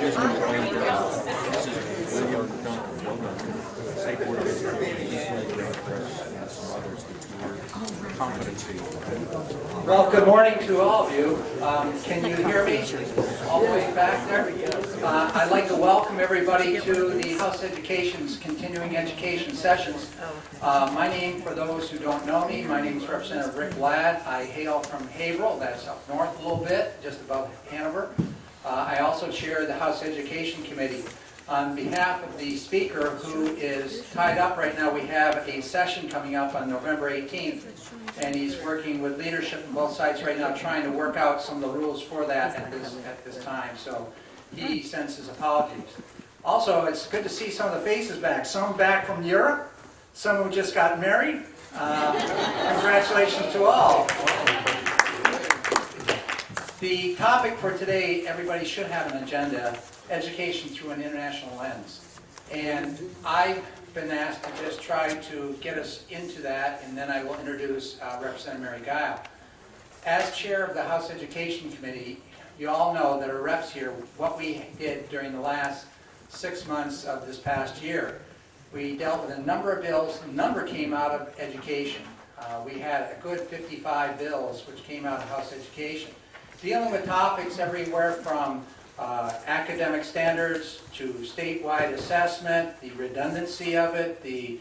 Well, good morning to all of you. Can you hear me all the way back there? I'd like to welcome everybody to the House Education's Continuing Education Sessions. My name, for those who don't know me, my name is Representative Rick Ladd. I hail from Haverhill, that's up north a little bit, just above Hanover. I also chair the House Education Committee. On behalf of the speaker, who is tied up right now, we have a session coming up on November 18th, and he's working with leadership on both sides right now, trying to work out some of the rules for that at this time. So he sends his apologies. Also, it's good to see some of the faces back. Some back from Europe, some who just got married. Congratulations to all. The topic for today, everybody should have an agenda: education through an international lens. And I've been asked to just try to get us into that, and then I will introduce Representative Mary Giles. As chair of the House Education Committee, you all know that our reps here, what we did during the last 6 months of this past year. We dealt with a number of bills. A number came out of education. We had a good 55 bills which came out of House Education, dealing with topics everywhere from academic standards to statewide assessment, the redundancy of it, the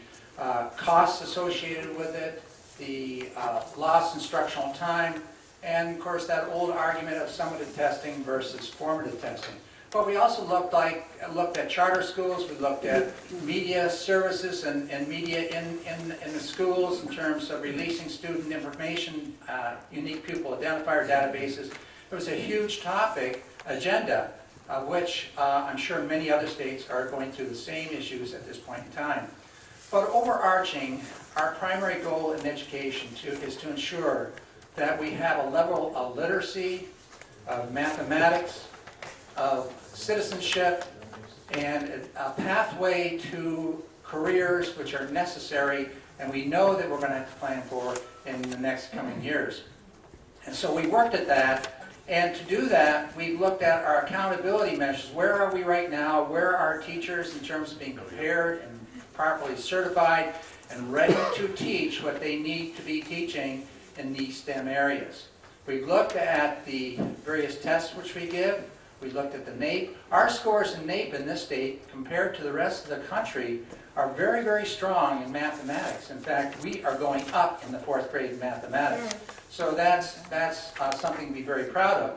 costs associated with it, the lost instructional time, and of course that old argument of summative testing versus formative testing. But we also looked at charter schools. We looked at media services and media in the schools in terms of releasing student information, unique pupil identifier databases. It was a huge topic agenda, which I'm sure many other states are going through the same issues at this point in time. But overarching, our primary goal in education is to ensure that we have a level of literacy, of mathematics, of citizenship, and a pathway to careers which are necessary and we know that we're going to have to plan for in the next coming years. And so we worked at that. And to do that, we've looked at our accountability measures. Where are we right now? Where are our teachers in terms of being prepared and properly certified and ready to teach what they need to be teaching in these STEM areas? We've looked at the various tests which we give. We looked at the NAEP. Our scores in NAEP in this state, compared to the rest of the country, are very, very strong in mathematics. In fact, we are going up in the 4th grade in mathematics. So that's something to be very proud of.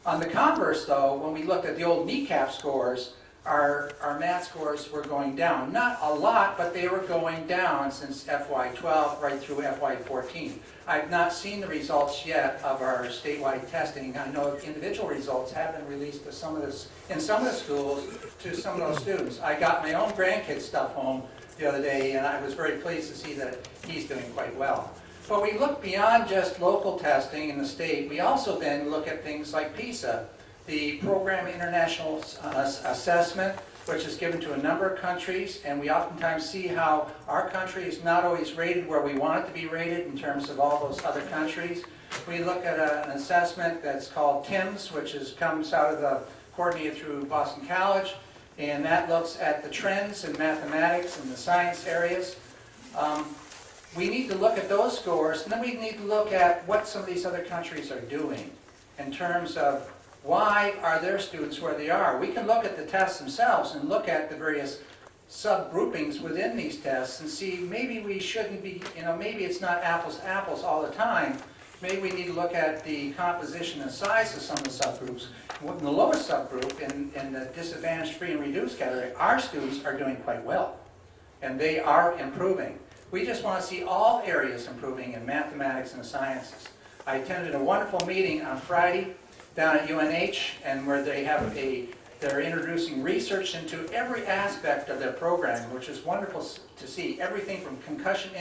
On the converse, though, when we looked at the old kneecap scores, our math scores were going down. Not a lot, but they were going down since FY12 right through FY14. I've not seen the results yet of our statewide testing. I know individual results have been released to some of this, in some of the schools to some of those students. I got my own grandkid stuff home the other day, and I was very pleased to see that he's doing quite well. But we look beyond just local testing in the state. We also then look at things like PISA, the Program International Assessment, which is given to a number of countries, and we oftentimes see how our country is not always rated where we want it to be rated in terms of all those other countries. We look at an assessment that's called TIMS, which comes out of the coordinated through Boston College, and that looks at the trends in mathematics and the science areas. We need to look at those scores, and then we need to look at what some of these other countries are doing in terms of why are their students where they are. We can look at the tests themselves and look at the various subgroupings within these tests and see maybe we shouldn't be, maybe it's not apples to apples all the time. Maybe we need to look at the composition and size of some of the subgroups. In the lowest subgroup, in the disadvantaged, free, and reduced category, our students are doing quite well, and they are improving. We just want to see all areas improving in mathematics and the sciences. I attended a wonderful meeting on Friday down at UNH, and where they're introducing research into every aspect of their program, which is wonderful to see. Everything from concussion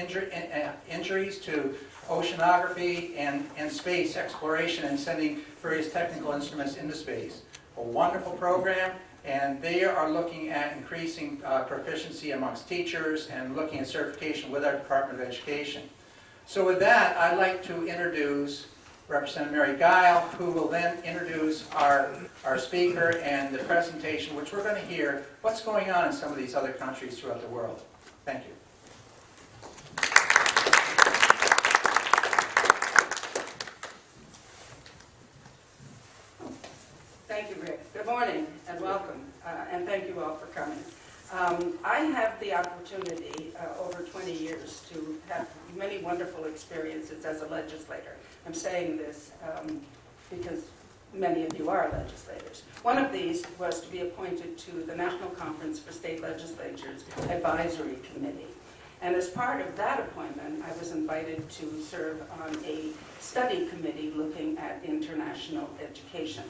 injuries to oceanography and space exploration and sending various technical instruments into space. A wonderful program, and they are looking at increasing proficiency amongst teachers and looking at certification with our Department of Education. So with that, I'd like to introduce Representative Mary Giles, who will then introduce our speaker and the presentation, which we're going to hear what's going on in some of these other countries throughout the world. Thank you. Thank you, Rick. Good morning and welcome, and thank you all for coming. I have the opportunity over 20 years to have many wonderful experiences as a legislator. I'm saying this because many of you are legislators. One of these was to be appointed to the National Conference for State Legislatures Advisory Committee. And as part of that appointment, I was invited to serve on a study committee looking at international education.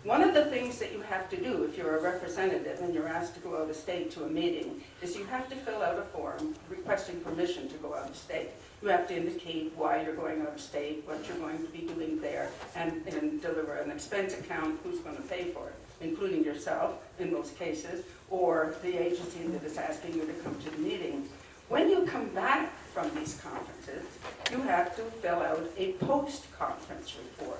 One of the things that you have to do if you're a representative and you're asked to go out of state to a meeting is you have to fill out a form requesting permission to go out of state. You have to indicate why you're going out of state, what you're going to be doing there, and deliver an expense account, who's going to pay for it, including yourself in most cases, or the agency that is asking you to come to the meeting. When you come back from these conferences, you have to fill out a post-conference report.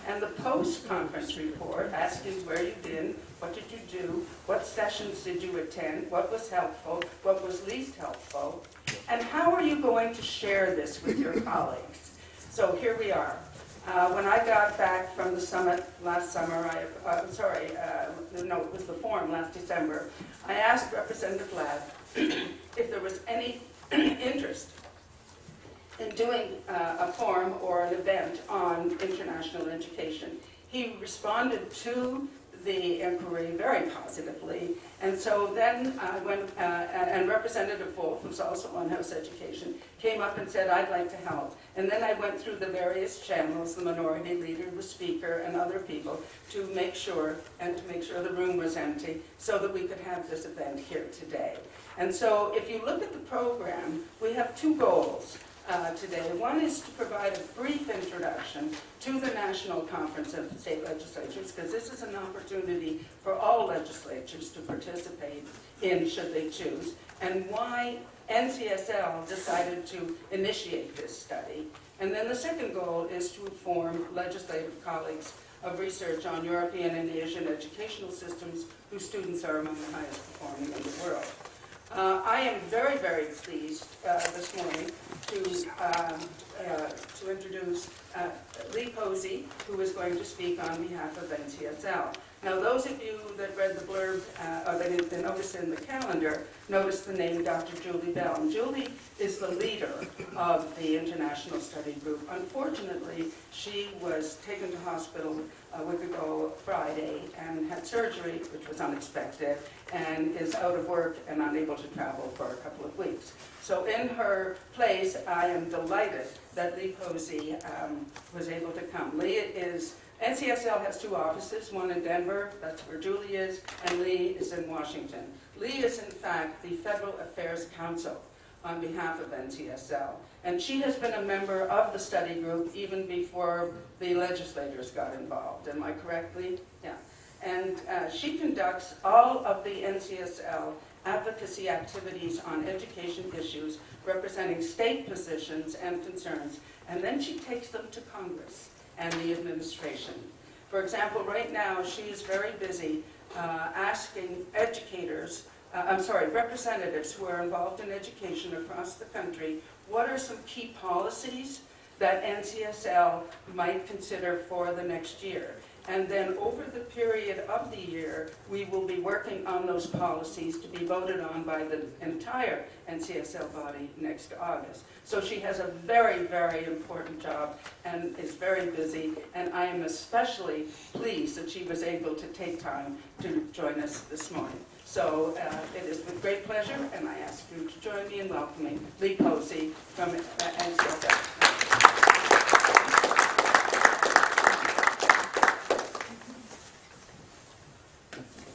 And the post-conference report asks you where you've been, what did you do, what sessions did you attend, what was helpful, what was least helpful, and how are you going to share this with your colleagues. So here we are. When I got back from the summit last summer, it was the forum last December, I asked Representative Ladd if there was any interest in doing a forum or an event on international education. He responded to the inquiry very positively, and so then and Representative Wolf, who's also on House Education, came up and said, I'd like to help. And then I went through the various channels, the minority leader, the speaker, and other people, to make sure the room was empty so that we could have this event here today. And so if you look at the program, we have two goals today. One is to provide a brief introduction to the National Conference of State Legislatures, because this is an opportunity for all legislatures to participate in, should they choose, and why NCSL decided to initiate this study. And then the second goal is to inform legislative colleagues of research on European and Asian educational systems whose students are among the highest performing in the world. I am very, very pleased this morning to introduce Lee Posey, who is going to speak on behalf of NCSL. Now, those of you that read the blurb, or that noticed in the calendar, noticed the name Dr. Julie Bell. And Julie is the leader of the International Study Group. Unfortunately, she was taken to hospital a week ago Friday and had surgery, which was unexpected, and is out of work and unable to travel for a couple of weeks. So in her place, I am delighted that Lee Posey was able to come. NCSL has two offices, one in Denver, that's where Julie is, and Lee is in Washington. Lee is in fact the Federal Affairs Counsel on behalf of NCSL. And she has been a member of the study group even before the legislators got involved. Am I correct, Lee? Yeah. And she conducts all of the NCSL advocacy activities on education issues representing state positions and concerns, and then she takes them to Congress and the administration. For example, right now she is very busy asking representatives who are involved in education across the country, what are some key policies that NCSL might consider for the next year. And then over the period of the year, we will be working on those policies to be voted on by the entire NCSL body next August. So she has a very, very important job and is very busy, and I am especially pleased that she was able to take time to join us this morning. So it is with great pleasure, and I ask you to join me in welcoming Lee Posey from NCSL.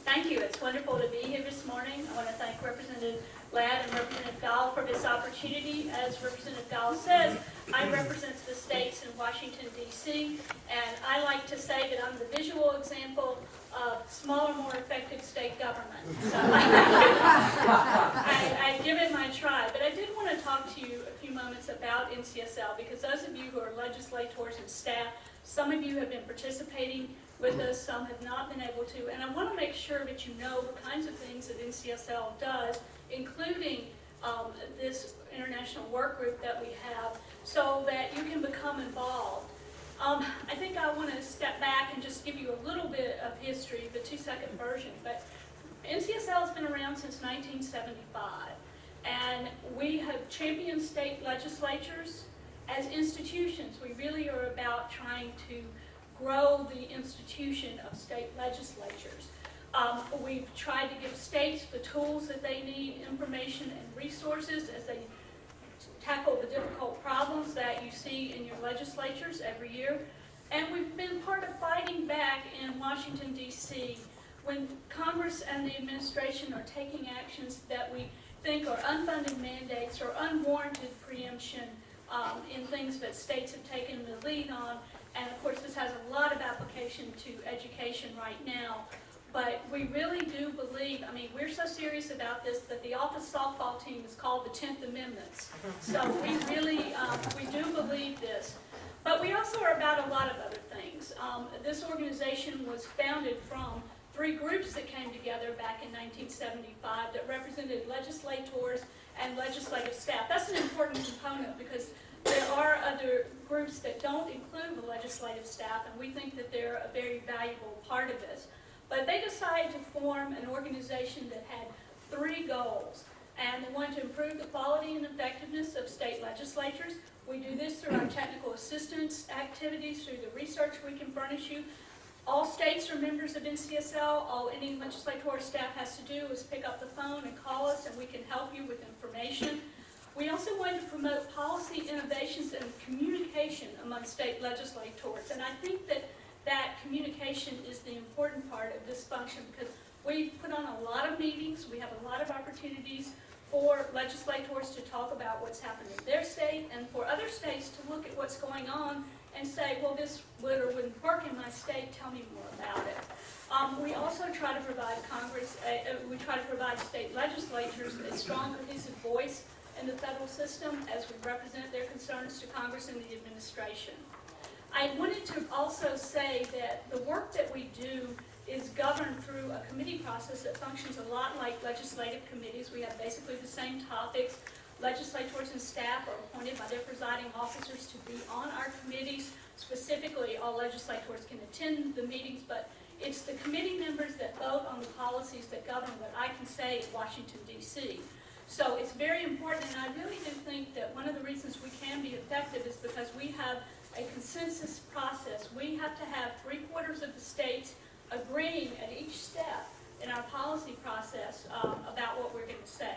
Thank you. It's wonderful to be here this morning. I want to thank Representative Ladd and Representative Giles for this opportunity. As Representative Giles says, I represent the states in Washington, D.C., and I like to say that I'm the visual example of smaller, more effective state government. So I give it my try. But I did want to talk to you a few moments about NCSL, because those of you who are legislators and staff Some of you have been participating with us, some have not been able to, and I want to make sure that you know the kinds of things that NCSL does, including this international work group that we have, so that you can become involved. I think I want to step back and just give you a little bit of history, the 2-second version, but NCSL has been around since 1975, and we have championed state legislatures as institutions. We really are about trying to grow the institution of state legislatures. We've tried to give states the tools that they need, information and resources as they tackle the difficult problems that you see in your legislatures every year. And we've been part of fighting back in Washington, D.C. when Congress and the administration are taking actions that we think are unfunded mandates or unwarranted preemption in things that states have taken the lead on. And of course, this has a lot of application to education right now. But we really do believe, I mean, we're so serious about this that the office softball team is called the 10th Amendments. So we really, we do believe this. But we also are about a lot of other things. This organization was founded from 3 groups that came together back in 1975 that represented legislators and legislative staff. That's an important component because there are other groups that don't include the legislative staff, and we think that they're a very valuable part of this. But they decided to form an organization that had 3 goals, and they wanted to improve the quality and effectiveness of state legislatures. We do this through our technical assistance activities, through the research we can furnish you. All states are members of NCSL. All any legislator staff has to do is pick up the phone and call us, and we can help you with information. We also wanted to promote policy innovations and communication among state legislators, and I think that communication is the important part of this function because we put on a lot of meetings, we have a lot of opportunities for legislators to talk about what's happening in their state and for other states to look at what's going on and say, well, this would or wouldn't work in my state, tell me more about it. We also try to provide state legislatures a strong, cohesive voice in the federal system as we represent their concerns to Congress and the administration. I wanted to also say that the work that we do is governed through a committee process that functions a lot like legislative committees. We have basically the same topics. Legislators and staff are appointed by their presiding officers to be on our committees. Specifically, all legislators can attend the meetings, but it's the committee members that vote on the policies that govern what I can say in Washington, D.C. So it's very important, and I really do think that one of the reasons we can be effective is because we have a consensus process. We have to have 3/4 of the states agreeing at each step in our policy process about what we're going to say.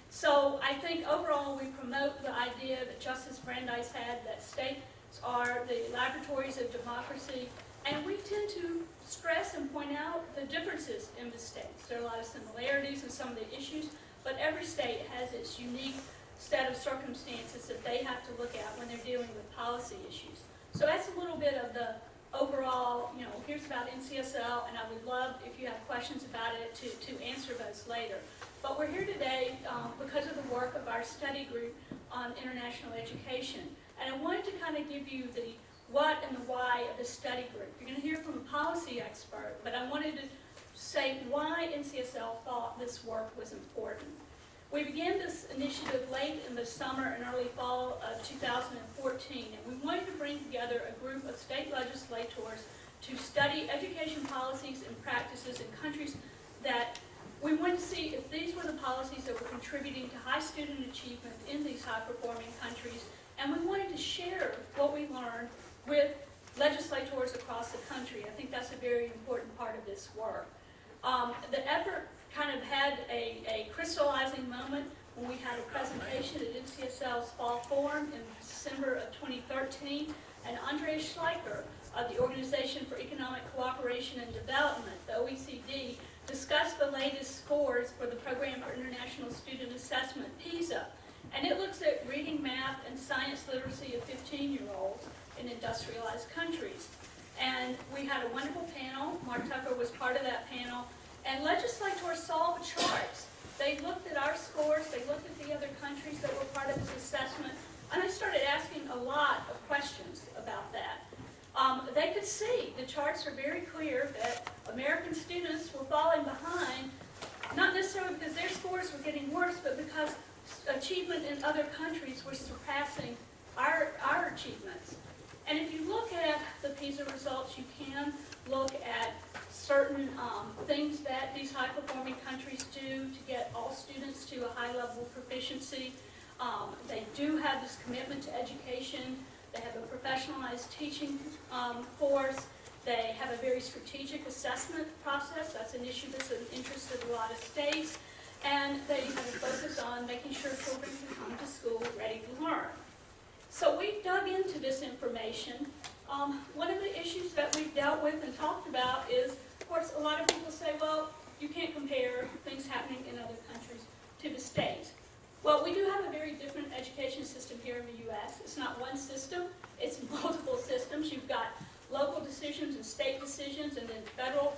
So I think overall we promote the idea that Justice Brandeis had, that states are the laboratories of democracy, and we tend to stress and point out the differences in the states. There are a lot of similarities in some of the issues, but every state has its unique set of circumstances that they have to look at when they're dealing with policy issues. So that's a little bit of the overall, here's about NCSL, and I would love, if you have questions about it, to answer those later. But we're here today because of the work of our study group on international education. And I wanted to kind of give you the what and the why of the study group. You're going to hear from a policy expert, but I wanted to say why NCSL thought this work was important. We began this initiative late in the summer and early fall of 2014, and we wanted to bring together a group of state legislators to study education policies and practices in countries that we wanted to see if these were the policies that were contributing to high student achievement in these high-performing countries, and we wanted to share what we learned with legislators across the country. I think that's a very important part of this work. The effort kind of had a crystallizing moment when we had a presentation at NCSL's Fall Forum in December of 2013, and Andreas Schleicher of the Organization for Economic Cooperation and Development, the OECD, discussed the latest scores for the Program for International Student Assessment, PISA, and it looks at reading, math, and science literacy of 15-year-olds in industrialized countries. And we had a wonderful panel. Mark Tucker was part of that panel. And legislators saw the charts. They looked at our scores. They looked at the other countries that were part of this assessment. And I started asking a lot of questions about that. they could see, the charts are very clear, that American students were falling behind, not necessarily because their scores were getting worse, but because achievement in other countries was surpassing our achievements. And if you look at the PISA results, you can look at certain things that these high-performing countries do to get all students to a high level of proficiency. They do have this commitment to education. They have a professionalized teaching force. They have a very strategic assessment process. That's an issue that's of interest of a lot of states. And they have a focus on making sure children can come to school ready to learn. So we dug into this information. One of the issues that we've dealt with and talked about is, of course, a lot of people say, well, you can't compare things happening in other countries to the states. Well, we do have a very different education system here in the U.S. It's not one system, it's multiple systems. You've got local decisions and state decisions and then federal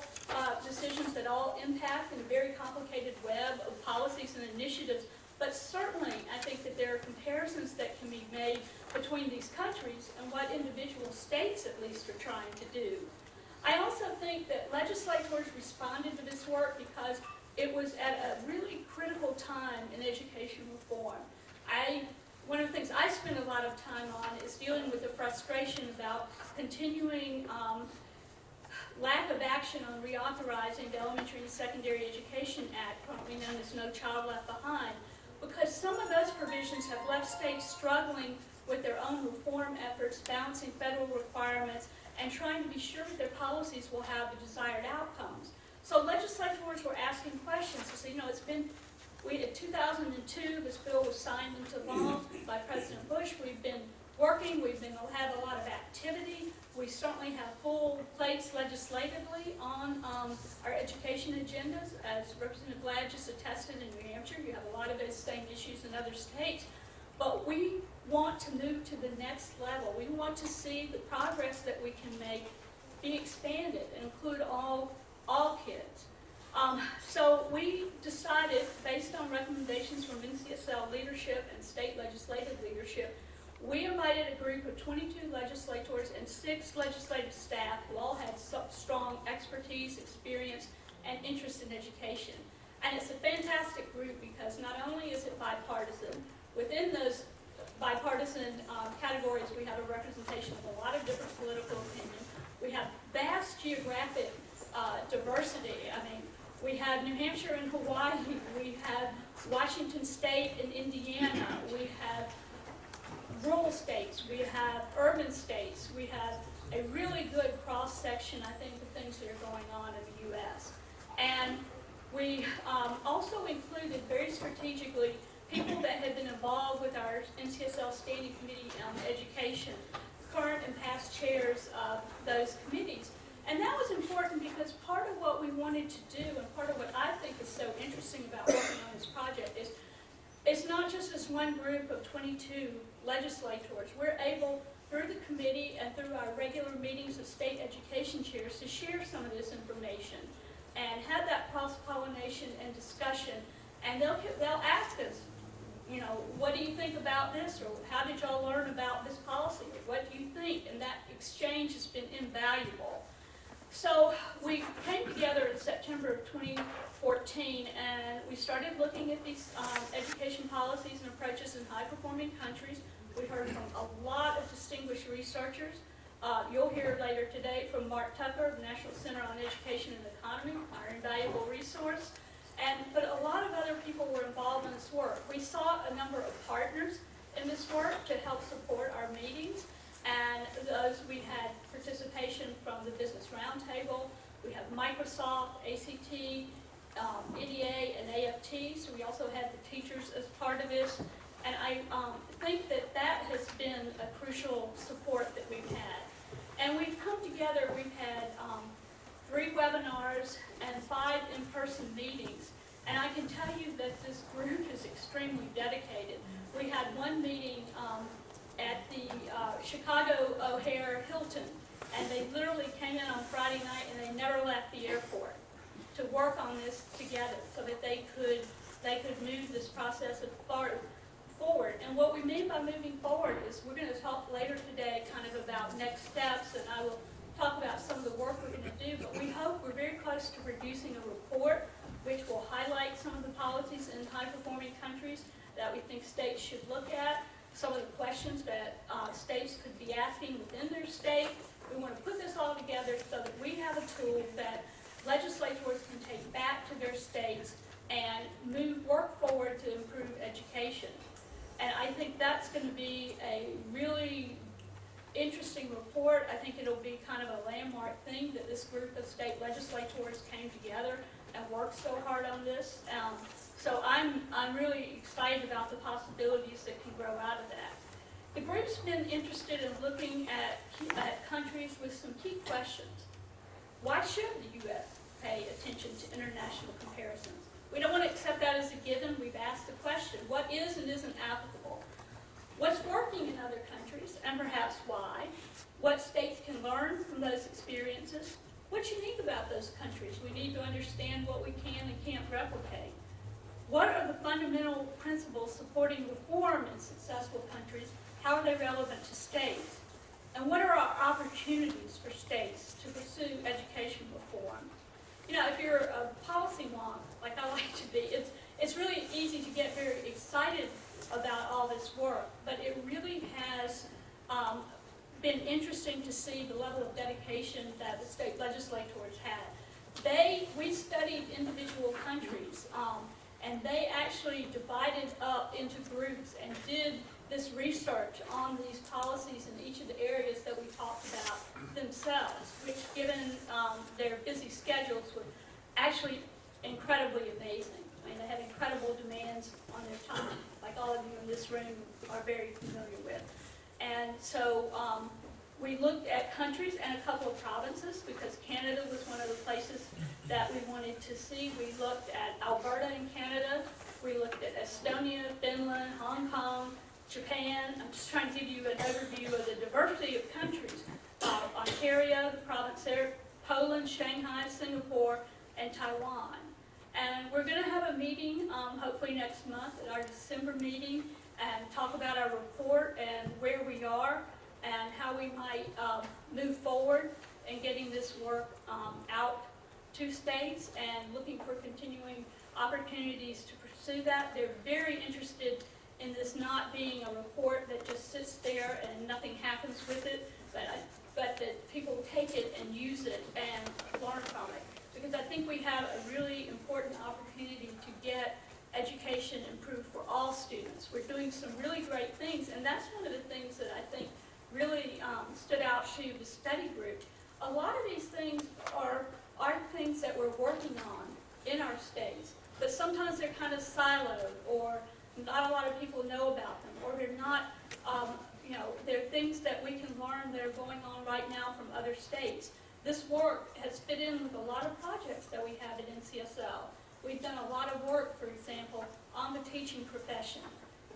decisions that all impact in a very complicated web of policies and initiatives. But certainly, I think that there are comparisons that can be made between these countries and what individual states, at least, are trying to do. I also think that legislators responded to this work because it was at a really critical time in education reform. One of the things I spend a lot of time on is dealing with the frustration about continuing lack of action on reauthorizing the Elementary and Secondary Education Act, commonly known as No Child Left Behind, because some of those provisions have left states struggling with their own reform efforts, balancing federal requirements, and trying to be sure that their policies will have the desired outcomes. So legislators were asking questions to say, in 2002, this bill was signed into law by President Bush. We've been working, we've had a lot of activity. We certainly have full plates legislatively on our education agendas. As Representative Ladd just attested in New Hampshire, you have a lot of those same issues in other states. But we want to move to the next level. We want to see the progress that we can make be expanded and include all kids. So we decided, based on recommendations from NCSL leadership and state legislative leadership, we invited a group of 22 legislators and 6 legislative staff who all had strong expertise, experience, and interest in education. And it's a fantastic group because not only is it bipartisan, within those bipartisan categories we have a representation of a lot of different political opinions. We have vast geographic diversity. We have New Hampshire and Hawaii, we have Washington State and Indiana, we have rural states, we have urban states, we have a really good cross-section, I think, of things that are going on in the U.S. And we also included very strategically people that had been involved with our NCSL Standing Committee on Education, current and past chairs of those committees. And that was important because part of what we wanted to do and part of what I think is so interesting about working on this project is it's not just this one group of 22 legislators. We're able, through the committee and through our regular meetings of state education chairs, to share some of this information and have that cross-pollination and discussion. And they'll ask us, what do you think about this? Or how did y'all learn about this policy? Or what do you think? And that exchange has been invaluable. So we came together in September of 2014 and we started looking at these education policies and approaches in high-performing countries. We heard from a lot of distinguished researchers. You'll hear later today from Mark Tucker of the National Center on Education and Economy, our invaluable resource. But a lot of other people were involved in this work. We saw a number of partners in this work to help support our meetings. And those we had participation from the Business Roundtable. We have Microsoft, ACT, NEA, and AFT. So we also had the teachers as part of this. And I think that that has been a crucial support that we've had. And we've come together, we've had 3 webinars and 5 in-person meetings. And I can tell you that this group is extremely dedicated. We had one meeting at the Chicago O'Hare Hilton, and they literally came in on Friday night and they never left the airport to work on this together so that they could move this process forward. And what we mean by moving forward is we're going to talk later today kind of about next steps, and I will talk about some of the work we're going to do, but we hope we're very close to producing a report which will highlight some of the policies in high-performing countries that we think states should look at, some of the questions that states could be asking within their state. We want to put this all together so that we have a tool that legislators can take back to their states and work forward to improve education. And I think that's going to be a really interesting report. I think it'll be kind of a landmark thing that this group of state legislators came together and worked so hard on this. So I'm really excited about the possibilities that can grow out of that. The group's been interested in looking at countries with some key questions. Why should the U.S. pay attention to international comparisons? We don't want to accept that as a given. We've asked the question, what is and isn't applicable? What's working in other countries, and perhaps why? What states can learn from those experiences? What's unique about those countries? We need to understand what we can and can't replicate. What are the fundamental principles supporting reform in successful countries? How are they relevant to states? And what are our opportunities for states to pursue education reform? You know, if you're a policy wonk, like I like to be, it's really easy to get very excited about all this work, but it really has been interesting to see the level of dedication that the state legislators had. We studied individual countries, and they actually divided up into groups and did this research on these policies in each of the areas that we talked about themselves, which given their busy schedules was actually incredibly amazing. I mean, they have incredible demands on their time, like all of you in this room are very familiar with. And so we looked at countries and a couple of provinces because Canada was one of the places that we wanted to see. We looked at Alberta in Canada. We looked at Estonia, Finland, Hong Kong, Japan. I'm just trying to give you an overview of the diversity of countries. Ontario, the province there, Poland, Shanghai, Singapore, and Taiwan. And we're going to have a meeting, hopefully next month, at our December meeting, and talk about our report and where we are and how we might move forward in getting this work out to states and looking for continuing opportunities to pursue that. They're very interested in this not being a report that just sits there and nothing happens with it, but that people take it and use it and learn from it. Because I think we have a really important opportunity to get education improved for all students. We're doing some really great things, and that's one of the things that I think really stood out to the study group. A lot of these things are things that we're working on in our states, but sometimes they're kind of siloed, or not a lot of people know about them, or they're not, they're things that we can learn that are going on right now from other states. This work has fit in with a lot of projects that we have at NCSL. We've done a lot of work, for example, on the teaching profession,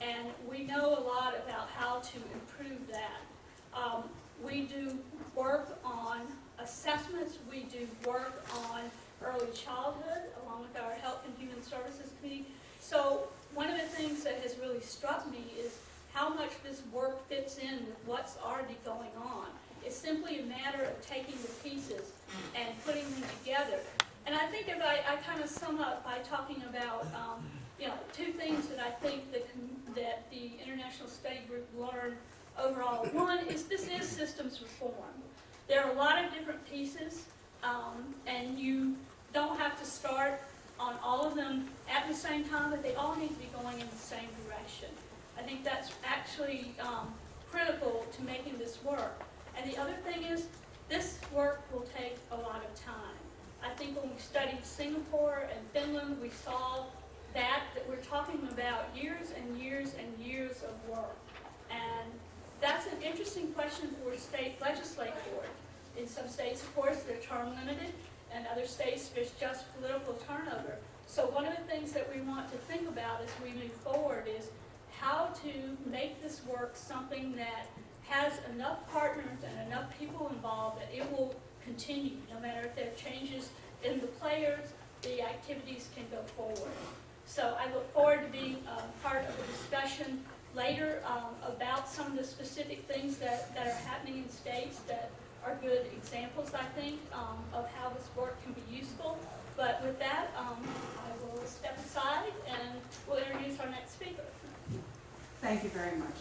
and we know a lot about how to improve that. We do work on assessments. We do work on early childhood, along with our Health and Human Services Committee. So one of the things that has really struck me is how much this work fits in with what's already going on. It's simply a matter of taking the pieces and putting them together. And I think if I kind of sum up by talking about two things that I think that the International Study Group learned overall. One is this is systems reform. There are a lot of different pieces, and you don't have to start on all of them at the same time, but they all need to be going in the same direction. I think that's actually critical to making this work. And the other thing is, this work will take a lot of time. I think when we studied Singapore and Finland, we saw that we're talking about years and years and years of work. And that's an interesting question for state legislators. In some states, of course, they're term limited, and other states, there's just political turnover. So one of the things that we want to think about as we move forward is how to make this work something that has enough partners and enough people involved that it will continue. No matter if there are changes in the players, the activities can go forward. So I look forward to being part of the discussion later about some of the specific things that are happening in states that are good examples, I think, of how this work can be useful. But with that, I will step aside and we'll introduce our next speaker. Thank you very much.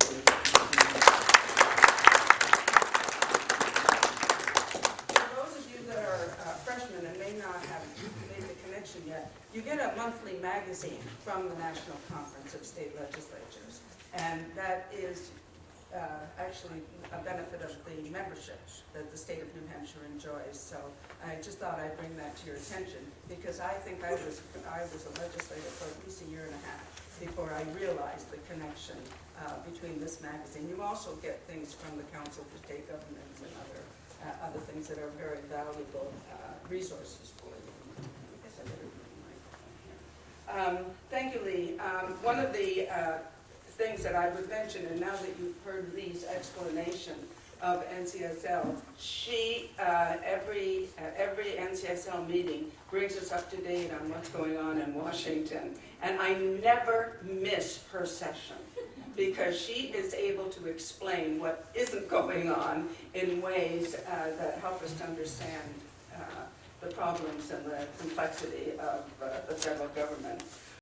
For those of you that are freshmen and may not have made the connection yet, you get a monthly magazine from the National Conference of State Legislatures. And that is actually a benefit of the membership that the state of New Hampshire enjoys. So I just thought I'd bring that to your attention because I think I was a legislator for at least a year and a half before I realized the connection between this magazine. You also get things from the Council for State Governments and other things that are very valuable resources for you. I guess I better bring my microphone here. Thank you, Lee. One of the things that I would mention, and now that you've heard Lee's explanation of NCSL, she, every NCSL meeting brings us up to date on what's going on in Washington. And I never miss her session because she is able to explain what isn't going on in ways that help us to understand the problems and the complexity of the federal government.